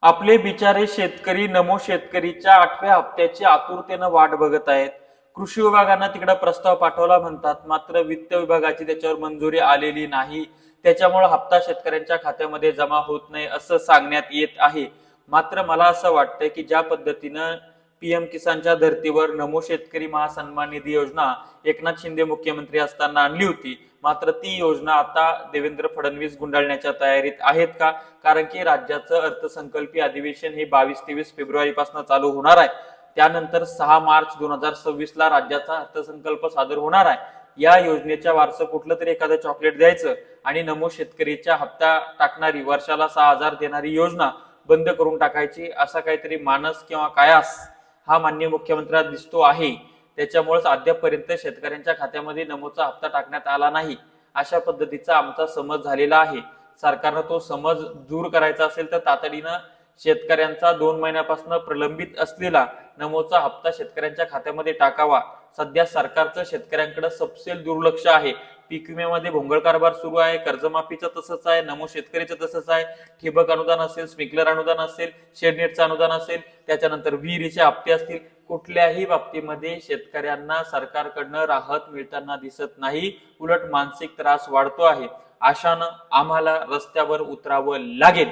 आपले बिचारे शेतकरी नमो शेतकरीच्या 8व्या हप्त्याची आतुरतेनं वाट बघत आहेत. कृषी विभागानं तिकडे प्रस्ताव पाठवला म्हणतात, मात्र वित्त विभागाची त्याच्यावर मंजुरी आलेली नाही. त्याच्यामुळे हप्ता शेतकऱ्यांच्या खात्यामध्ये जमा होत नाही असं सांगण्यात येत आहे. मात्र मला असं वाटतंय की ज्या पद्धतीनं पीएम किसानच्या धर्तीवर नमो शेतकरी महासन्मान निधी योजना एकनाथ शिंदे मुख्यमंत्री असताना आणली होती, मात्र ती योजना आता देवेंद्र फडणवीस गुंडाळण्याच्या तयारीत आहेत का? कारण की राज्याचं अर्थसंकल्पीय अधिवेशन हे 22-23 फेब्रुवारी पासून चालू होणार आहे. त्यानंतर 6 मार्च 2026 ला राज्याचा अर्थसंकल्प सादर होणार आहे. या योजनेच्या वारसं कुठलं तरी एखादं चॉकलेट द्यायचं आणि नमो शेतकरीच्या हप्ता टाकणारी वर्षाला 6,000 देणारी योजना बंद करून टाकायची, असा काहीतरी मानस किंवा कायास हा माननीय मुख्यमंत्र्यांना दिसतो आहे. त्याच्यामुळेच अद्यापपर्यंत शेतकऱ्यांच्या खात्यामध्ये नमोचा हप्ता टाकण्यात आला नाही, अशा पद्धतीचा आमचा समज झालेला आहे. सरकारनं तो समज दूर करायचा असेल तर तातडीनं शेतकऱ्यांचा 2 महिन्यापासून प्रलंबित असलेला नमोचा हप्ता शेतकऱ्यांच्या खात्यामध्ये टाकावा. सध्या सरकारचं शेतकऱ्यांकडे सपशेल दुर्लक्ष आहे. पीक विम्यामध्ये भोंगळ कारभार सुरू आहे, कर्जमाफीचं तसंच आहे, नमो शेतकरीचं तसंच आहे, ठिबक अनुदान असेल, स्प्रिंकलर अनुदान असेल, शेडनेटचं अनुदान असेल, त्याच्यानंतर विहिरीचे हप्ते असतील, कुठल्याही बाबतीमध्ये शेतकऱ्यांना सरकारकडनं राहत मिळताना दिसत नाही. उलट मानसिक त्रास वाढतो आहे. अशानं आम्हाला रस्त्यावर उतरावं लागेल.